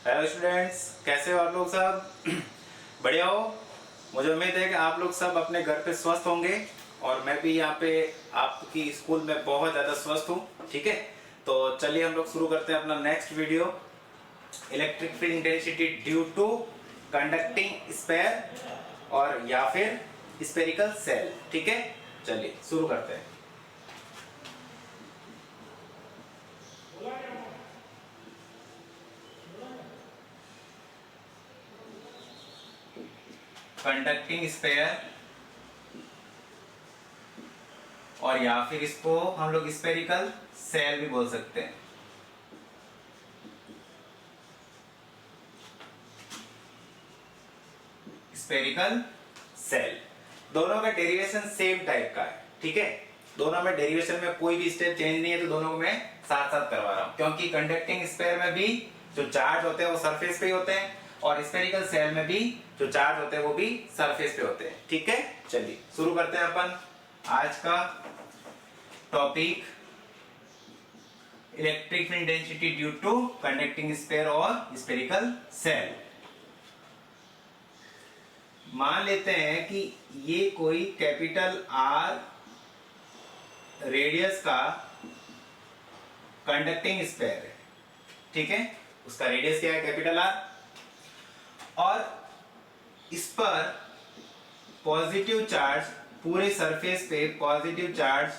Hello students, कैसे हो आप लोग सब? बढ़िया हो? मुझे उम्मीद है कि आप लोग सब अपने घर पे स्वस्थ होंगे और मैं भी यहाँ पे आपकी स्कूल में बहुत ज़्यादा स्वस्थ हूँ। ठीक है, तो चलिए हम लोग शुरू करते हैं अपना next video, electric field intensity due to conducting sphere और या फिर स्फेरिकल सेल। ठीक है, चलिए शुरू करते हैं। कंडक्टिंग स्फेयर और या फिर इसको हम लोग स्फेरिकल सेल भी बोल सकते हैं। स्फेरिकल सेल दोनों का डेरिवेशन सेम टाइप का है। ठीक है, दोनों में डेरिवेशन में कोई भी स्टेप चेंज नहीं है, तो दोनों को मैं साथ साथ करवा रहा हूं क्योंकि कंडक्टिंग स्फेयर में भी जो चार्ज होते हैं वो सरफेस पे ही होते हैं और स्फेरिकल सेल में भी जो चार्ज होते हैं वो भी सरफेस पे होते हैं। ठीक है, चलिए शुरू करते हैं अपन आज का topic, electric field intensity due to conducting sphere और स्फेरिकल सेल। मान लेते हैं कि ये कोई कैपिटल आर रेडियस का कंडक्टिंग स्फेयर है। ठीक है, उसका रेडियस क्या है? Capital R. और इस पर पॉजिटिव चार्ज, पूरे सरफेस पे पॉजिटिव चार्ज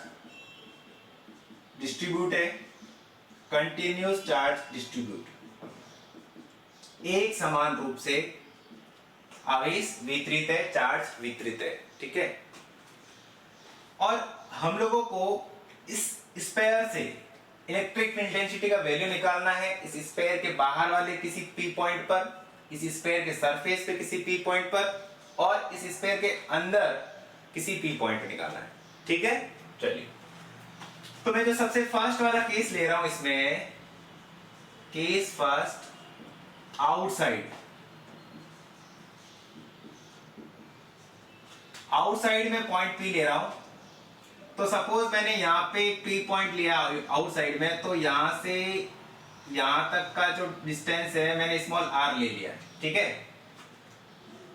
डिस्ट्रीब्यूट है, कंटिन्यूस चार्ज डिस्ट्रीब्यूट, एक समान रूप से आवेश वितरित है, चार्ज वितरित है। ठीक है, और हम लोगों को इस स्फेयर से इलेक्ट्रिक फील्ड इंटेंसिटी का वैल्यू निकालना है। इस स्फेयर के बाहर वाले किसी पी पॉइंट पर, इस स्फेयर के सरफेस पे किसी पी पॉइंट पर और इस स्फेयर के अंदर किसी पी पॉइंट पे निकालना है। ठीक है, चलिए तो मैं जो सबसे फर्स्ट वाला केस ले रहा हूं, इसमें केस फर्स्ट आउटसाइड, आउटसाइड में पॉइंट पी ले रहा हूं। तो सपोज मैंने यहां पे पी पॉइंट लिया आउटसाइड में, तो यहां से यहां तक का जो डिस्टेंस है मैंने स्मॉल आर ले लिया। ठीक है,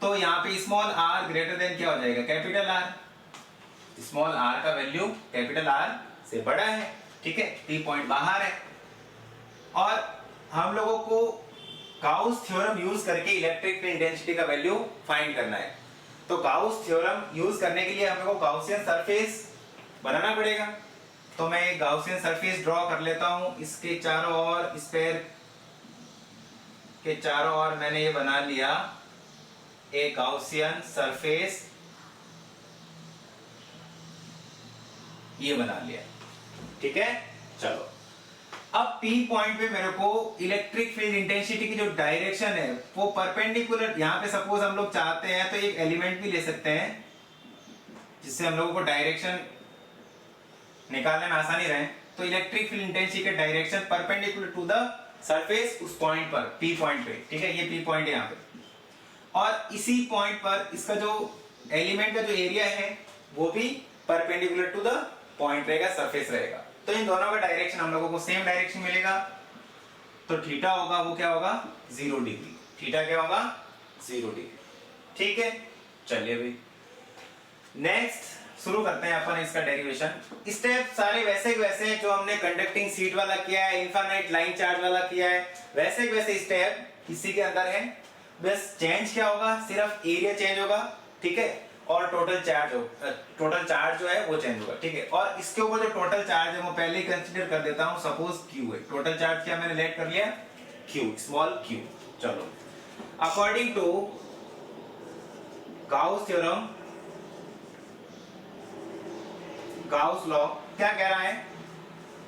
तो यहां पे स्मॉल आर ग्रेटर देन क्या हो जाएगा? Capital R. स्मॉल आर का वैल्यू कैपिटल आर से बड़ा है। ठीक है, पी पॉइंट बाहर है और हम लोगों को गाउस थ्योरम यूज करके इलेक्ट्रिक फील्ड इंटेंसिटी का वैल्यू फाइंड करना है। तो गाउस थ्योरम यूज करने के लिए हम लोग को गाउसियन सरफेस बनाना पड़ेगा। तो मैं एक गाउसियन सरफेस ड्रॉ कर लेता हूं। इसके चारों ओर, स्फेयर के चारों ओर मैंने ये बना लिया एक गाउसियन सरफेस, ये बना लिया। ठीक है, चलो अब P पॉइंट पे मेरे को इलेक्ट्रिक फील्ड इंटेंसिटी की जो डायरेक्शन है वो परपेंडिकुलर, यहां पे सपोज हम लोग चाहते हैं तो एक एलिमेंट भी ले सकते हैं जिससे हम लोगों को डायरेक्शन निकालने में आसानी रहे। तो इलेक्ट्रिक फील्ड इंटेंसिटी का direction perpendicular to the surface, उस पॉइंट पर, P पॉइंट पे। ठीक है, ये P पॉइंट है यहाँ पे और इसी पॉइंट पर इसका जो एलिमेंट का जो एरिया है वो भी परपेंडिकुलर टू द पॉइंट रहेगा, सरफेस रहेगा। तो इन दोनों का डायरेक्शन हम लोगों को सेम डायरेक्शन मिलेगा। तो थीटा होगा वो क्या होगा? 0 डिग्री। थीटा क्या होगा? 0 डिग्री। ठीक है, चलिए अभी नेक्स्ट शुरू करते हैं अपन इसका डेरिवेशन। स्टेप सारे वैसे के वैसे हैं जो हमने कंडक्टिंग शीट वाला किया है, इनफाइनाइट लाइन चार्ज वाला किया है, वैसे के वैसे स्टेप इसी के अंदर है। बस चेंज क्या होगा? सिर्फ एरिया चेंज होगा। ठीक है, और टोटल चार्ज जो है वो चेंज होगा। ठीक है, और इसके ऊपर जो टोटल चार्ज है वो पहले ही कंसीडर कर देता हूं। सपोज Q है, टोटल चार्ज क्या मैंने लेट कर लिया? Q, small q। चलो, according to Gauss theorem, Gauss law क्या कह रहा है?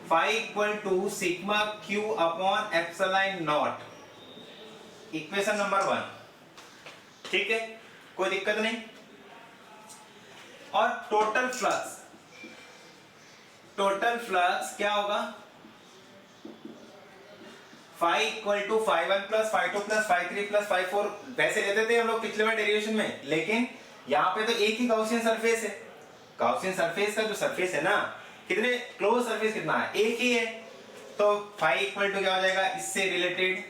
Phi equal to sigma Q upon epsilon nought, equation number 1। ठीक है, कोई दिक्कत नहीं। और टोटल फ्लक्स क्या होगा? Phi equal to phi 1 plus phi 2 plus phi 3 plus phi 4 वैसे लेते थे हम लोग पिछले बार डेरिवेशन में, लेकिन यहां पे तो एक ही गाउसियन सरफेस है। गाउसियन सरफेस का जो सरफेस है ना, कितने क्लोज सरफेस कितना है? एक ही है। तो फाई इक्वल टू क्या हो जाएगा? इससे related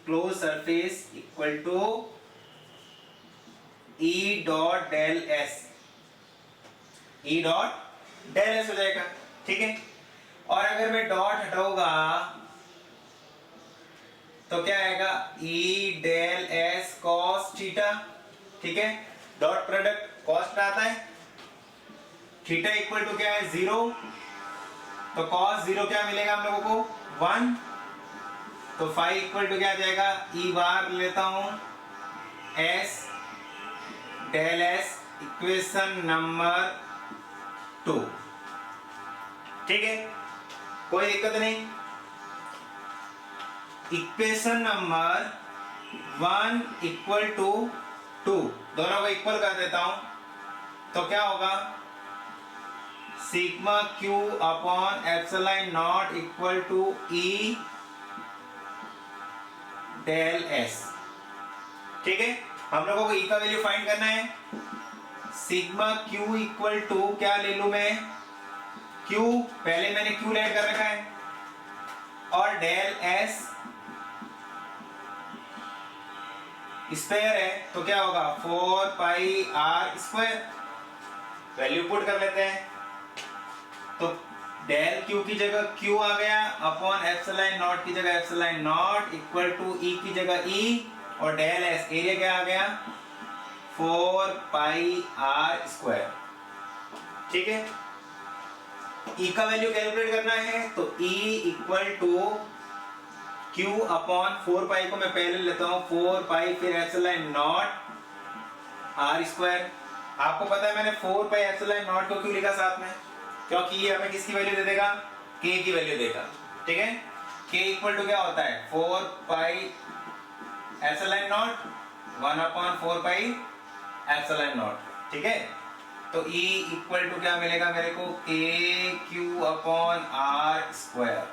close surface equal to E dot del S, E dot del S हो जाएगा, ठीक है। और अगर मैं डॉट हटाऊंगा तो क्या आएगा, E del S cos theta, ठीक है। डॉट प्रोडक्ट कॉस्ट आता है, थीटा इक्वल टू क्या है 0, तो कॉस 0 क्या मिलेगा हम लोगों को 1, तो फाई इक्वल टू क्या आ जाएगा, ई बार लेता हूं S del S, equation number 2, ठीक है, कोई दिक्कत नहीं। इक्वेशन नंबर 1 इक्वल टू 2, दोनों को इक्वल कर देता हूं, तो क्या होगा, sigma q upon epsilon not equal to E del S, ठीक है। हम लोगों को ई का वैल्यू फाइंड करना है, सिग्मा क्यू इक्वल टू क्या ले लू मैं, क्यू पहले मैंने क्यू लेट कर रखा है, और डेल एस स्क्वायर है, तो क्या होगा 4 pi R square, value put कर लेते हैं, तो डेल क्यू की जगह क्यू आ गया, अपॉन एप्सिलॉन नॉट की जगह एप्सिलॉन नॉट इक्वल टू ई की जगह ई, और डेल एस एरिया क्या आ गया 4 पाई आर स्क्वायर, ठीक है। ई का वैल्यू कैलकुलेट करना है, तो E equal to q upon 4 pi को मैं पहले लेता हूं 4 पाई, फिर एप्सिलॉन नॉट आर स्क्वायर। आपको पता है मैंने 4 पाई एप्सिलॉन नॉट को क्यों लिखा साथ में, क्योंकि ये हमें किसकी वैल्यू दे देगा, k की वैल्यू देगा, ठीक है। k इक्वल टू क्या होता है 4 pi epsilon not 1 upon 4 pi epsilon not, ठीक है। तो E इक्वल टू क्या मिलेगा मेरे को, k Q upon R square,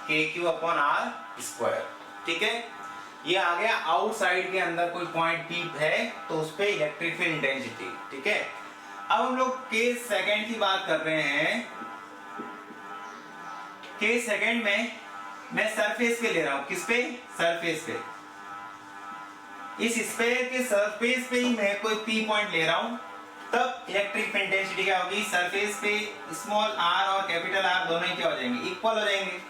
k Q upon R square, ठीक है। ये आ गया आउटसाइड के अंदर कोई पॉइंट P है तो उस पे इलेक्ट्रिक फील्ड इंटेंसिटी, ठीक है। अब हम लोग केस सेकंड की बात कर रहे हैं। केस सेकंड में मैं सरफेस पे ले रहा हूं, किस पे, सरफेस पे। इस स्फीयर के सरफेस पे ही मैं कोई P पॉइंट ले रहा हूं, तब इलेक्ट्रिक फील्ड इंटेंसिटी क्या होगी, सरफेस पे स्मॉल r और कैपिटल R दोनों ही क्या हो जाएंगे, इक्वल हो जाएंगे।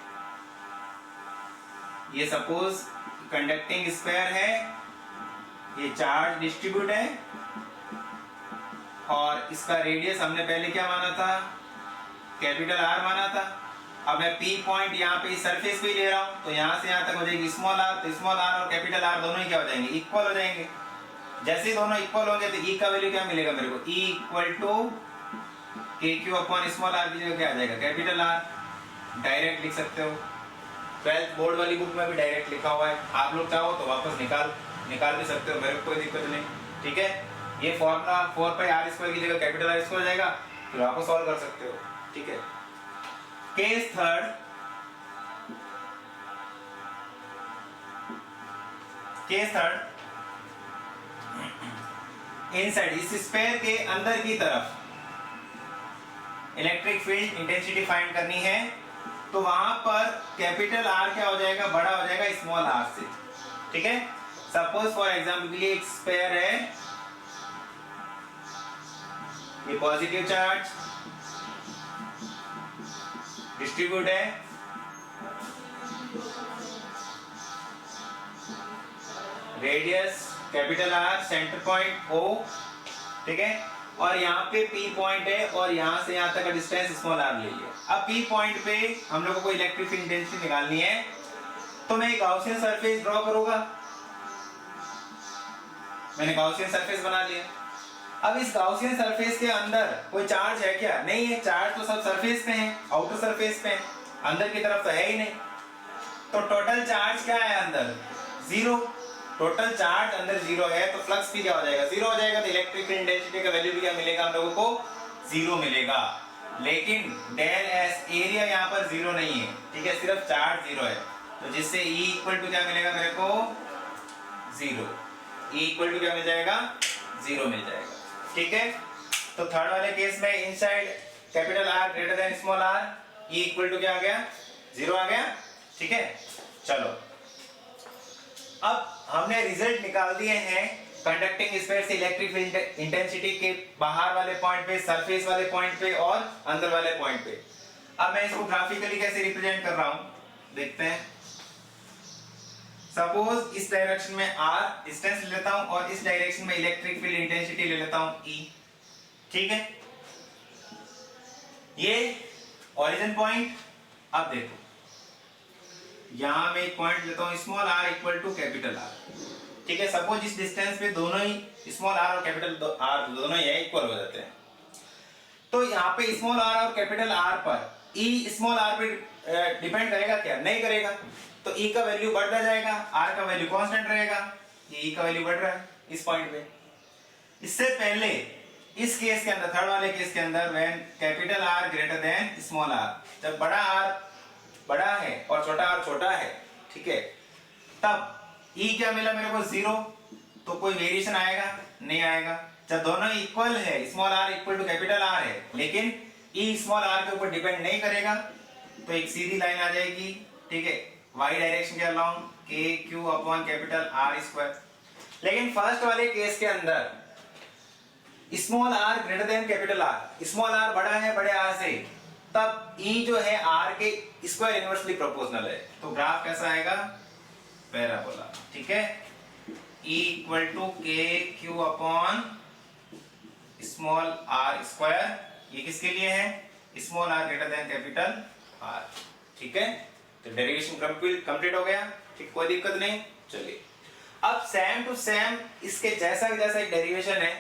ये सपोज कंडक्टिंग स्फीयर है, ये चार्ज डिस्ट्रीब्यूट है, और इसका रेडियस हमने पहले क्या माना था, कैपिटल R माना था। अब मैं P पॉइंट यहाँ पे सरफेस पे ले रहा हूँ, तो यहाँ से यहाँ तक हो जाएगी स्मॉल r, तो स्मॉल r और कैपिटल R दोनों ही क्या हो जाएंगे, इक्वल हो जाएंगे। जैसे ही दोनों इक्वल होंगे तो E का वैल्यू क्या मिलेगा मेरे को, E इक्वल टू के क्यू अपॉन स्मॉल r की जगह क्या आ जाएगा, कैपिटल R, डायरेक्ट लिख सकते हो। 12th बोर्ड वाली बुक में भी डायरेक्ट लिखा हुआ है, आप लोग चाहो तो वापस निकाल भी सकते हो, मेरे को कोई दिक्कत नहीं, ठीक है। ये फॉर्मूला 4 पाई आर स्क्वायर की जगह कैपिटल R स्क्वायर हो जाएगा, फिर वापस सॉल्व कर सकते हो, ठीक है। केस थर्ड, इनसाइड इस स्फीयर के अंदर की तरफ इलेक्ट्रिक फील्ड इंटेंसिटी फाइंड करनी है, तो वहां पर कैपिटल R क्या हो जाएगा, बड़ा हो जाएगा स्मॉल r से, ठीक है। सपोज फॉर एग्जांपल के लिए एक स्फीयर है, ये पॉजिटिव चार्ज डिस्ट्रीब्यूट है, radius capital R, centre point O, ठीक है, और यहाँ पे P पॉइंट है, और यहाँ से यहाँ तक का डिस्टेंस स्मॉल r ले लिया। अब P पॉइंट पे हम लोगों को इलेक्ट्रिक फील्ड इंटेंसिटी निकालनी है, तो मैं एक गाउसियन सरफेस ड्रॉ करूंगा। मैंने गाउसियन सरफेस बना लिया। अब इस गाउसियन सरफेस के अंदर कोई चार्ज है क्या, नहीं है, चार्ज तो सब सरफेस पे है, आउटर सरफेस पे है, अंदर की तरफ तो है ही नहीं। तो टोटल चार्ज क्या है अंदर, 0। टोटल चार्ज अंदर 0 है, तो फ्लक्स भी क्या हो जाएगा, 0 हो जाएगा। तो इलेक्ट्रिक फील्ड इंटेंसिटी का वैल्यू भी क्या मिलेगा हम लोगों को, 0 मिलेगा। लेकिन डेल एस एरिया यहाँ पर 0 नहीं है, ठीक है, सिर्फ चार्ज 0 है, तो जिससे E इक्वल टू क्या मिलेगा मेरे को, 0। E इक्वल टू क्या मिल जाएगा, 0 मिल जाएगा, ठीक है। तो थर्ड वाले केस में inside capital R greater than small r, E equal to क्या आ गया, 0 आ गया, ठीक है। चलो अब हमने रिजल्ट निकाल दिए हैं कंडक्टिंग स्फीयर से इलेक्ट्रिक फील्ड इंटेंसिटी के बाहर वाले पॉइंट पे, सरफेस वाले पॉइंट पे और अंदर वाले पॉइंट पे। अब मैं इसको ग्राफिकली कैसे रिप्रेजेंट कर रहा हूं देखते हैं। सपोज इस डायरेक्शन में r डिस्टेंस ले लेता हूं और इस डायरेक्शन में इलेक्ट्रिक फील्ड इंटेंसिटी ले लेता हूं E, ठीक है। ये ओरिजिन पॉइंट, अब देखो यहां मैं एक पॉइंट लेता हूं small r equal to capital R, ठीक है। सपोज इस डिस्टेंस पे दोनों ही स्मॉल r और कैपिटल R दोनों ही इक्वल हो जाते हैं, तो यहाँ पे स्मॉल r और कैपिटल R पर E स्मॉल r पे डिपेंड करेगा क्या? नहीं करेगा। तो E का वैल्यू बढ़ता जाएगा, R का वैल्यू कांस्टेंट रहेगा। ये E का वैल्यू बढ़ रहा है इस पॉइंट पे। इससे पहले इस केस के अंदर, थर्ड वाले केस के अंदर, when capital R greater than small r, जब बड़ा R बड़ा है और छोटा r छोटा है, ठीक है, तब E क्या मिला मेरे को? 0। तो कोई वेरिएशन आएगा? नहीं आएगा। जब दोनों इक्वल है, small r equal to capital R है, लेकिन E स्मॉल r के ऊपर डिपेंड नहीं करेगा, तो एक सीधी लाइन आ जाएगी, ठीक है, y डायरेक्शन के along KQ upon capital R square. लेकिन फर्स्ट वाले केस के अंदर small r greater than capital R, small r बड़ा है बड़े R से, तब E जो है R के स्क्वायर इनवर्सली प्रोपोर्शनल है। तो ग्राफ कैसा आएगा? पैराबोला, ठीक है। E equal to KQ upon small r square, ये किसके लिए है? Small r greater than capital R, ठीक है। तो डेरिवेशन कंप्लीट हो गया, ठीक, कोई दिक्कत नहीं। चलिए अब सेम टू सेम इसके जैसा एक डेरिवेशन है।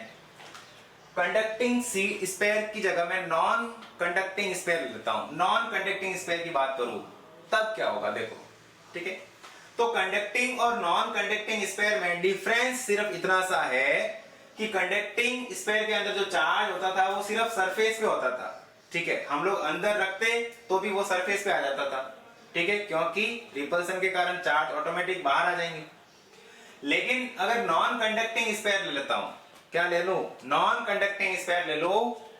कंडक्टिंग स्फीयर की जगह मैं नॉन कंडक्टिंग स्फीयर लेता हूं। नॉन कंडक्टिंग स्फीयर की बात करूं तब क्या होगा देखो, ठीक है। तो कंडक्टिंग और नॉन कंडक्टिंग स्फीयर में डिफरेंस सिर्फ इतना सा है कि कंडक्टिंग स्फीयर के अंदर जो चार्ज होता था वो सिर्फ सरफेस पे होता था, ठीक है। हम लोग अंदर रखते तो भी वो सरफेस पे आ जाता था, ठीक है, क्योंकि रिपल्सन के कारण चार्ज ऑटोमेटिक बाहर आ जाएंगे। लेकिन अगर नॉन कंडक्टिंग स्फीयर ले लेता हूं, क्या ले लो? नॉन कंडक्टिंग स्फीयर ले लो,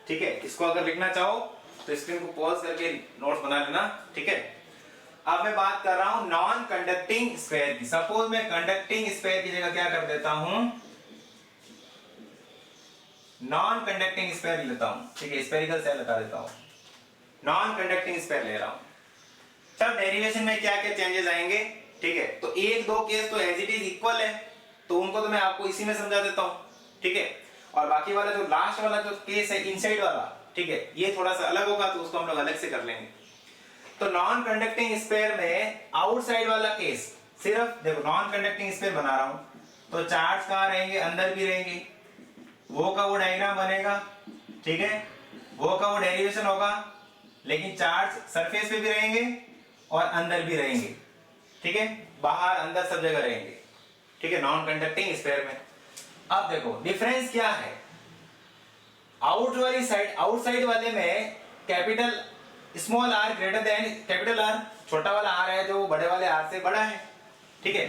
ठीक है। इसको अगर लिखना चाहो तो स्क्रीन को पॉज करके नोट्स बना लेना, ठीक है। अब मैं बात कर रहा हूं नॉन कंडक्टिंग स्फीयर की। सपोज मैं कंडक्टिंग स्फीयर की जगह क्या कर देता हूं? नॉन कंडक्टिंग स्फीयर लेता हूं, ठीक है, स्फेरिकल सेल लगा देता हूं। नॉन कंडक्टिंग स्फीयर ले रहा हूं, तब डेरिवेशन में क्या क्या चेंजेस आएंगे, ठीक है। तो एक दो केस तो एज इट इज इक्वल है, तो उनको तो मैं आपको इसी में समझा देता हूं, ठीक है। और बाकी वाला जो लास्ट वाला जो केस है इनसाइड वाला, ठीक है, ये थोड़ा सा अलग होगा, तो उसको हम लोग अलग से कर लेंगे। तो नॉन कंडक्टिंग स्फीयर में आउटसाइड वाला केस, सिर्फ देखो नॉन कंडक्टिंग स्फीयर बना रहा हूं, तो चार्ज कहां रहेंगे? अंदर भी रहेंगे, वो का वो डायग्राम बनेगा, ठीक है, वो का वो डेरिवेशन होगा, लेकिन चार्ज सरफेस पे भी रहेंगे और अंदर भी रहेंगे, ठीक है, बाहर अंदर सब जगह रहेंगे, ठीक है, नॉन कंडक्टिंग स्फीयर में। अब देखो डिफरेंस क्या है? आउटसाइड वाले में capital small r greater than capital R, छोटा वाला r है जो बड़े वाले r से बड़ा है, ठीक है।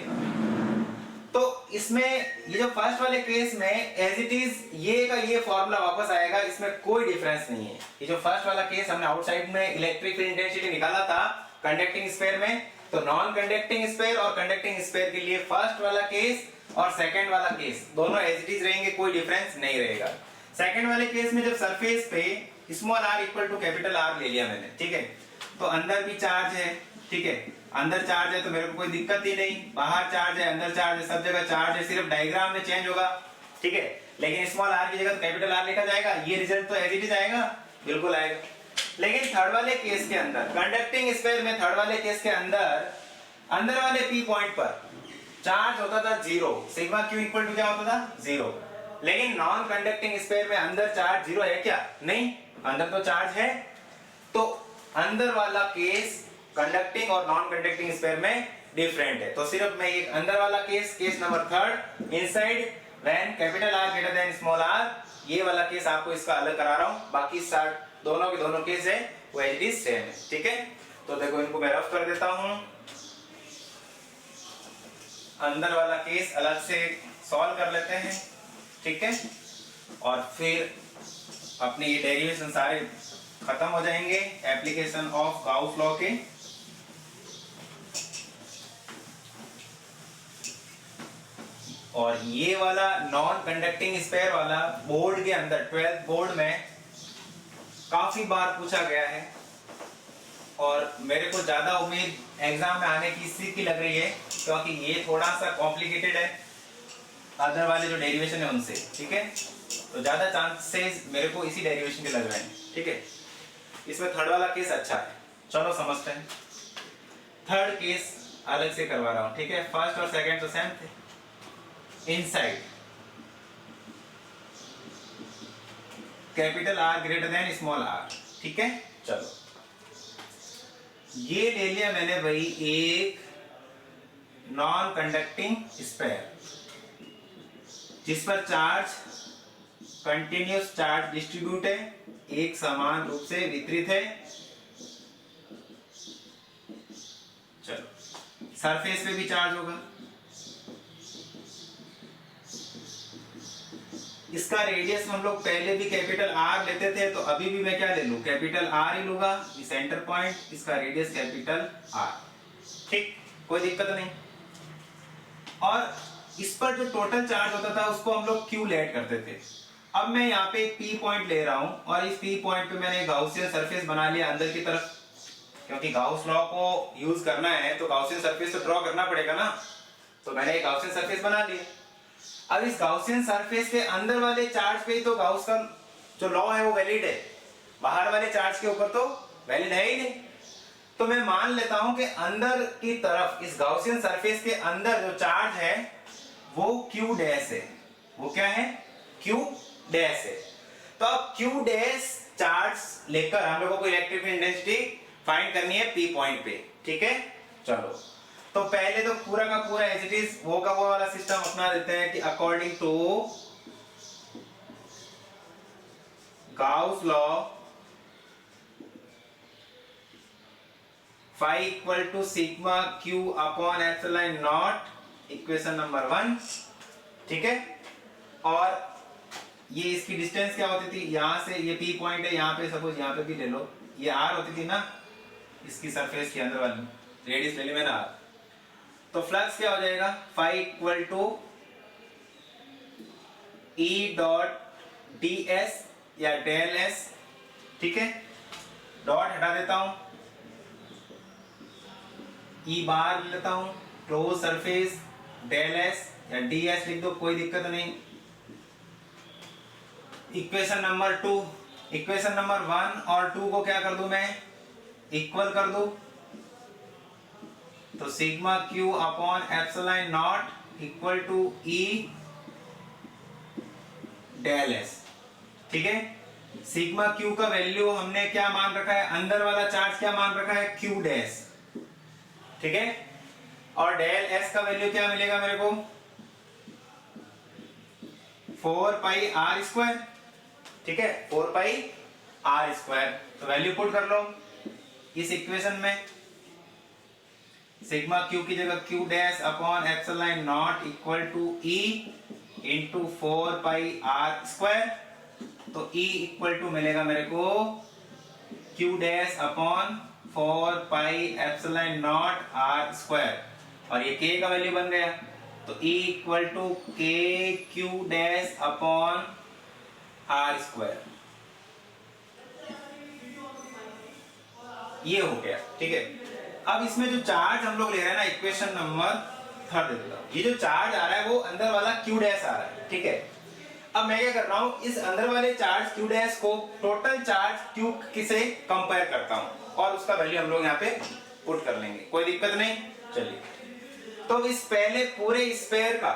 तो इसमें ये जो फर्स्ट वाले केस में एज इट इज ये का ये फॉर्मूला वापस आएगा, इसमें कोई डिफरेंस नहीं है। ये जो फर्स्ट वाला केस हमने आउटसाइड में इलेक्ट्रिक फील्ड इंटेंसिटी निकाला था कंडक्टिंग स्फीयर में, तो नॉन कंडक्टिंग स्फीयर और कंडक्टिंग स्फीयर के लिए फर्स्ट वाला केस और सेकंड वाला केस दोनों एज इट इज रहेंगे, कोई डिफरेंस नहीं रहेगा। सेकंड वाले केस में जब सरफेस पे small r equal to capital R ले लिया मैंने, ठीक है, तो अंदर भी चार्ज है, ठीक है, अंदर चार्ज है तो मेरे को कोई दिक्कत ही नहीं, बाहर चार्ज है अंदर चार्ज है, सब जगह चार्ज है, सिर्फ डायग्राम में चेंज होगा, ठीक है। लेकिन स्मॉल r की जगह तो कैपिटल R लिखा जाएगा, ये रिजल्ट तो एज इट इज आएगा, बिल्कुल आएगा। लेकिन थर्ड वाले केस के अंदर कंडक्टिंग स्फीयर में, थर्ड वाले केस के अंदर अंदर वाले P पॉइंट पर चार्ज होता था 0, सिग्मा q इक्वल टू क्या होता था? 0। लेकिन नॉन कंडक्टिंग स्फीयर में अंदर चार्ज 0 है क्या? नहीं, अंदर तो चार्ज है। तो अंदर वाला केस कंडक्टिंग और नॉन कंडक्टिंग स्फीयर में डिफरेंट है। तो सिर्फ मैं एक अंदर वाला case number third, inside when capital R greater than small r, ये वाला केस आपको इसका अलग करा रहा हूं, बाकी दोनों के दोनों केस है वो एज इट इज सेम है, ठीक है। तो देखो इनको मैं रफ कर देता हूं, अंदर वाला केस अलग से सॉल्व कर लेते हैं, ठीक है, और फिर अपने ये डेरिवेशन सारे खत्म हो जाएंगे एप्लीकेशन ऑफ गाउस लॉ के। और ये वाला नॉन कंडक्टिंग स्फीयर वाला बोर्ड के अंदर 12th बोर्ड में काफी बार पूछा गया है और मेरे को ज्यादा उम्मीद एग्जाम में आने की इसी की लग रही है क्योंकि ये थोड़ा सा कॉम्प्लिकेटेड है अदर वाले जो डेरिवेशन है उनसे, ठीक है। तो ज्यादा चांसेस मेरे को इसी डेरिवेशन के लग रहे हैं, ठीक है। इसमें थर्ड वाला केस अच्छा है, चलो समझते हैं। थर्ड केस अलग से करवा रहा हूं, ठीक है। फर्स्ट और सेकंड तो सेम थे। Inside capital R greater than small R, ठीक है। चलो ये ले लिया मैंने भाई एक नॉन कंडक्टिंग स्फीयर जिस पर चार्ज कंटिन्यूस चार्ज डिस्ट्रीब्यूट है, एक समान रूप से वितरित है। चलो सरफेस पे भी चार्ज होगा, इसका रेडियस हम लोग पहले भी कैपिटल आर लेते थे तो अभी भी मैं क्या ले लूं, कैपिटल आर ही लूंगा। ये सेंटर पॉइंट, इसका रेडियस कैपिटल आर, ठीक, कोई दिक्कत नहीं। और इस पर जो टोटल चार्ज होता था उसको हम लोग क्यू लेट करते थे। अब मैं यहाँ पे एक पी पॉइंट ले रहा हूं और इस पी पॉइंट पे मैंने गाउसियन सरफेस बना लिया अंदर की तरफ, क्योंकि गाउस लॉ को यूज करना है तो गाउसियन सरफेस तो ड्रॉ करना पड़ेगा ना। तो मैंने एक गाउसियन सरफेस बना लिया। अब इस गाउसियन सरफेस के अंदर वाले चार्ज पे तो गाउस का जो लॉ है वो वैलिड है, बाहर वाले चार्ज के ऊपर तो वैलिड है ही नहीं। तो मैं मान लेता हूं कि अंदर की तरफ इस गाउसियन सरफेस के अंदर जो चार्ज है वो Q डैश है। वो क्या है? Q डैश है। तो अब Q डैश चार्ज लेकर हम लोगों को इलेक्ट्रिक इंटेंसिटी फाइंड करनी है P पॉइंट पे, ठीक है। चलो तो पहले तो पूरा का पूरा एज इट इज वो का वो वाला सिस्टम अपना देते हैं कि according to Gauss law phi equal to sigma Q upon epsilon nought, equation number 1, ठीक है। और ये इसकी डिस्टेंस क्या होती थी, यहां से ये P पॉइंट है, यहां पे सपोज यहां पे भी ले लो, ये R होती थी ना इसकी सरफेस के अंदर वाली रेडियस ले ली मैंने R। तो फ्लक्स क्या हो जाएगा, phi equal to E dot ds या डेल S, ठीक है। डॉट हटा देता हूं, E बार ले लेता हूं, क्लोज सरफेस डेल S या ds लिख दो, कोई दिक्कत नहीं। इक्वेशन नंबर 2, इक्वेशन नंबर 1 और 2 को क्या कर दूं मैं, इक्वल कर दूं। तो sigma Q upon epsilon not equal to E del S, ठीक है। सिग्मा Q का वैल्यू हमने क्या मान रखा है, अंदर वाला चार्ज क्या मान रखा है, Q डैश, ठीक है। और डेल S का वैल्यू क्या मिलेगा मेरे को, 4 पाई आर स्क्वायर, ठीक है, 4 पाई आर स्क्वायर। तो वैल्यू पुट कर लो इस इक्वेशन में, सिग्मा Q की जगह Q dash upon epsilon not equal to E into 4 pi R square. तो E इक्वल टू मिलेगा मेरे को Q dash upon 4 pi epsilon naught R square, और ये K का वैल्यू बन गया। तो E equal to K Q dash upon R square, ये हो गया, ठीक है। अब इसमें जो चार्ज हम लोग ले रहे हैं ना, इक्वेशन नंबर 3 दे देता हूं। ये जो चार्ज आ रहा है वो अंदर वाला Q डैश आ रहा है, ठीक है। अब मैं क्या कर रहा हूं, इस अंदर वाले चार्ज Q डैश को टोटल चार्ज Q से कंपेयर करता हूं और उसका वैल्यू हम लोग यहाँ पे पुट कर लेंगे, कोई दिक्कत नहीं। चलिए तो इस पहले पूरे स्फीयर का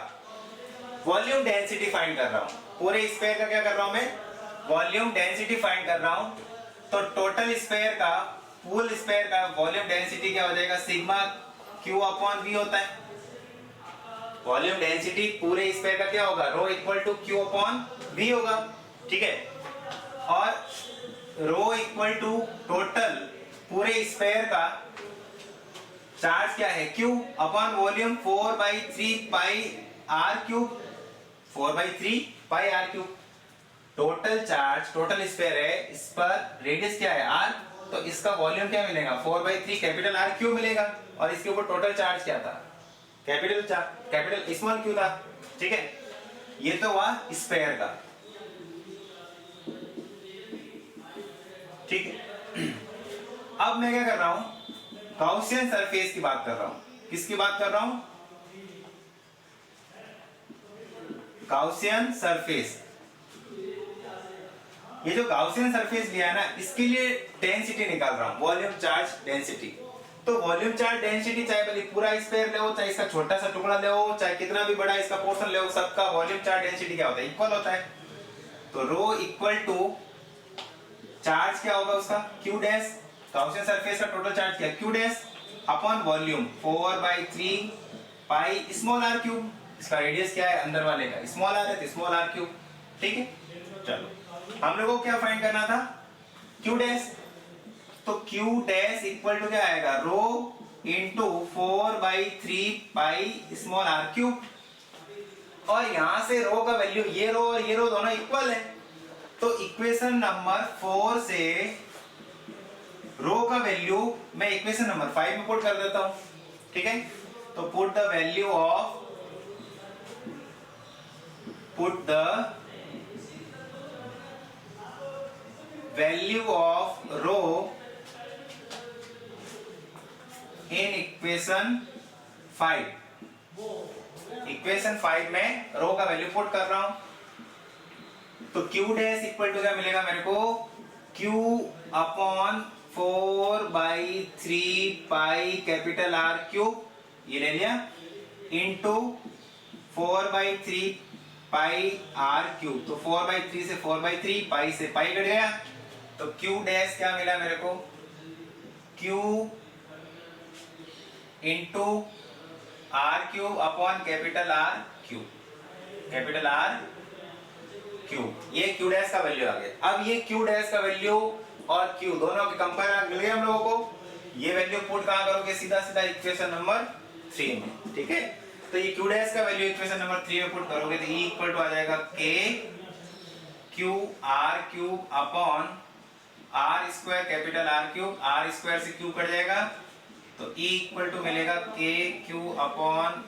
वॉल्यूम डेंसिटी फाइंड कर रहा हूं। पूरे स्फीयर का क्या कर रहा हूं मैं, वॉल्यूम डेंसिटी फाइंड कर रहा हूं। तो टोटल स्फीयर का, फुल स्फीयर का वॉल्यूम डेंसिटी क्या हो जाएगा, सिग्मा Q अपॉन V होता है। वॉल्यूम डेंसिटी पूरे स्फीयर का क्या होगा, rho equal to Q upon V होगा, ठीक है। और रो इक्वल टू टोटल पूरे स्फीयर का चार्ज क्या है, Q upon volume 4/3 pi R cube, 4/3 pi R cube. Total charge, total sphere है, इस पर रेडियस क्या है R, तो इसका वॉल्यूम क्या मिलेगा, 4/3 कैपिटल R क्यूब मिलेगा। और इसके ऊपर टोटल चार्ज क्या था, कैपिटल स्मॉल क्यू था, ठीक है। ये तो हुआ स्फेयर का, ठीक है। अब मैं क्या कर रहा हूं, गाउसियन सरफेस की बात कर रहा हूं। किसकी बात कर रहा हूं? Gaussian surface. ये जो गाउसियन सरफेस लिया है ना, इसके लिए डेंसिटी निकाल रहा हूं, वॉल्यूम चार्ज डेंसिटी। तो वॉल्यूम चार्ज डेंसिटी चाहे भले पूरा स्फीयर ले हो, चाहे इसका छोटा सा टुकड़ा ले हो, चाहे कितना भी बड़ा इसका पोर्शन ले हो, सबका वॉल्यूम चार्ज डेंसिटी क्या होता है? इक्वल होता है। तो रो इक्वल टू चार्ज क्या होगा उसका? Q dash. गाउसियन सरफेस का टोटल चार्ज क्या? Q dash upon volume 4/3 pi small R cube. इसका रेडियस क्या है अंदर वाले का? स्मॉल आर है तो स्मॉल आर क्यूब, ठीक है। चलो हम लोगों को क्या फाइंड करना था? Q dash. तो क्यू डैश इक्वल टू क्या आएगा? Rho into 4/3 pi small R cube. और यहां से रो का वैल्यू, ये रो और ये रो दोनों इक्वल है, तो इक्वेशन नंबर 4 से रो का वैल्यू मैं इक्वेशन नंबर 5 में पुट कर देता हूं, ठीक है। तो put the value of rho in equation 5। Equation 5 में रो का वैल्यू पुट कर रहा हूं। तो क्यू डैश इक्वल टू क्या मिलेगा मेरे को? Q upon 4/3 pi capital R cube, ये ले लिया, इंटू 4/3 पाई आर क्यूब। तो 4/3 से 4/3, पाई से पाई कट गया, तो क्यू डैश क्या मिला मेरे को? Q into R cube upon capital R cube, capital R cube. ये क्यू डैश का वैल्यू आ गया। अब ये क्यू डैश का वैल्यू और क्यू दोनों के कंपेयर मिल गए हम लोगों को। ये वैल्यू पुट कहां करोगे? सीधा सीधा इक्वेशन नंबर 3 में, ठीक है। तो ये क्यू डैश का वैल्यू इक्वेशन नंबर 3 में पुट करोगे तो E इक्वल टू आ जाएगा K Q R cube upon R square capital R cube. R square से क्यू कट जाएगा, तो E इक्वल टू मिलेगा K Q upon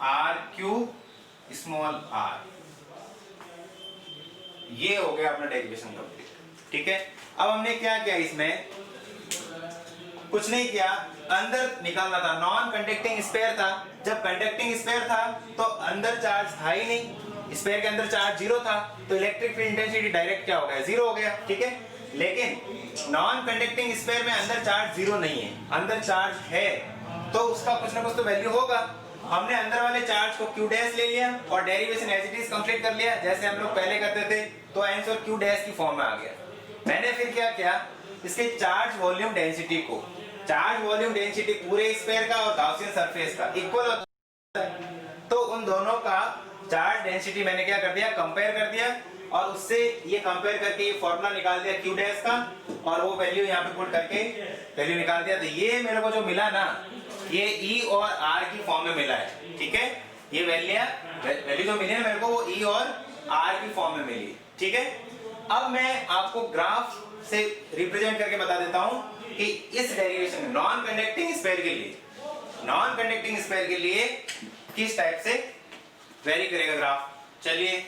R cube small R. ये हो गया अपना डेरिवेशन कंप्लीट, ठीक है। अब हमने क्या किया इसमें? कुछ नहीं किया, अंदर निकालना था। नॉन कंडक्टिंग स्फीयर था। जब कंडक्टिंग स्फीयर था तो अंदर चार्ज था ही नहीं, स्फीयर के अंदर चार्ज 0 था, तो इलेक्ट्रिक फील्ड इंटेंसिटी डायरेक्ट क्या हो गया? 0 हो गया, ठीक है। लेकिन नॉन कंडक्टिंग स्फीयर में अंदर चार्ज 0 नहीं है, अंदर चार्ज है, तो उसका कुछ ना कुछ तो वैल्यू होगा। हमने अंदर वाले चार्ज को क्यू डैश ले लिया और derivation as it is complete कर लिया, जैसे हम लोग पहले करते थे, तो आंसर क्यू डैश की फॉर्म में आ गया। मैंने फिर क्या किया? इसके चार्ज वॉल्यूम डेंसिटी को, चार्ज वॉल्यूम डेंसिटी पूरे स्फीयर का और गाउसियन सरफेस का इक्वल होता है, तो उन दोनों का चार्ज डेंसिटी मैंने क्या कर दिया? कंपेयर कर दिया, और उससे ये कंपेयर करके ये फॉर्मूला निकाल दिया क्यू डैश का, और वो वैल्यू यहाँ पे पुट करके वैल्यू निकाल दिया। तो ये मेरे को जो मिला ना, ये E और R की फॉर्म में मिला है, ठीक है। ये वैल्यू जो मिली है मेरे को, वो E और R की फॉर्म में मिली, ठीक है। अब मैं आपको ग्राफ से रिप्रेजेंट करके बता देता हूं कि इस डेरिवेशन नॉन कंडक्टिंग स्फीयर के लिए किस टाइप से वेरी करेगा ग्राफ। चलिए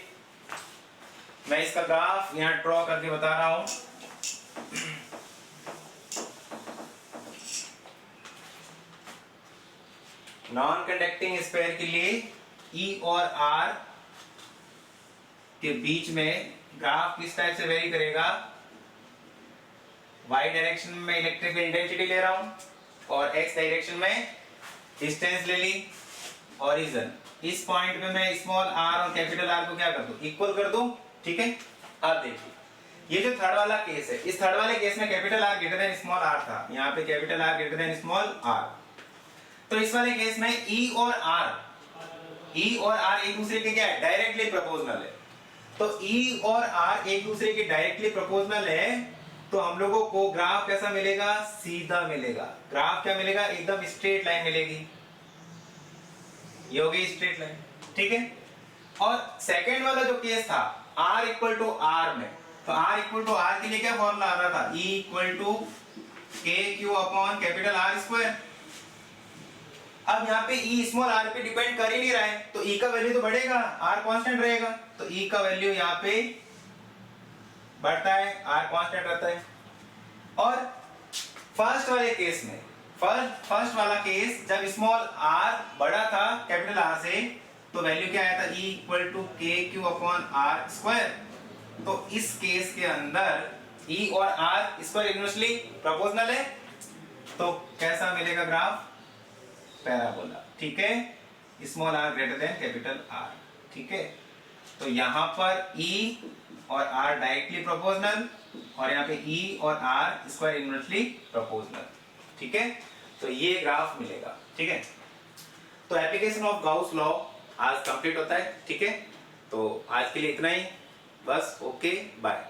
मैं इसका ग्राफ यहां ड्रॉ करके बता रहा हूं। नॉन कंडक्टिंग स्फीयर के लिए E और R के बीच में ग्राफ किस टाइप से वेरी करेगा? y डायरेक्शन में इलेक्ट्रिक इंटेंसिटी ले रहा हूं, और x डायरेक्शन में डिस्टेंस ले ली, ओरिजिन। इस पॉइंट पे मैं स्मॉल r और कैपिटल R को क्या कर दूं? इक्वल कर दूं, ठीक है। अब देखिए, ये जो थर्ड वाला केस है, इस थर्ड वाले केस में capital R greater than small r था, यहाँ पे capital R greater than small r। तो इस वाले केस में E और R एक दूसरे के क्या है? डायरेक्टली प्रोपोर्शनल है। तो E और R एक दूसरे के डायरेक्टली प्रोपोर्शनल है, तो हम लोगों को ग्राफ कैसा मिलेगा? सीधा मिलेगा। ग्राफ क्या मिलेगा? एकदम स्ट्रेट लाइन मिलेगी। ये हो गई स्ट्रेट लाइन, ठीक है। और सेकंड वाला जो केस था R इक्वल टू R में, तो R इक्वल टू R के लिए क्या फॉर्मूला आ रहा था? E equal to K Q upon capital R square. अब यहाँ पे ई स्मॉल आर पे डिपेंड कर ही नहीं रहा है, तो ई का वैल्यू तो बढ़ेगा, आर कांस्टेंट रहेगा, तो ई का वैल्यू यहाँ पे बढ़ता है, आर कांस्टेंट रहता है। और फर्स्ट वाले केस में, फर्स्ट वाला केस जब स्मॉल आर बड़ा था कैपिटल आर से, तो वैल्यू क्या आया था, ई इक्वल टू के क्यू अपॉन आर स्क्वायर। तो इस केस के अंदर ई और आर स्क्वायर इनवर्सली प्रोपोर्शनल है, तो कैसा मिलेगा ग्राफ, पैराबोला। ठीक है, small R greater than capital R. ठीक है, तो यहां पर ई और आर डायरेक्टली प्रोपोर्शनल, और यहाँ पे ई और आर स्क्वायर इनवर्सली प्रोपोर्शनल। ठीक है, तो ये ग्राफ मिलेगा। ठीक है, तो एप्लीकेशन ऑफ गाउस लॉ आज कंप्लीट होता है। ठीक है, तो आज के लिए इतना ही बस। Okay, bye.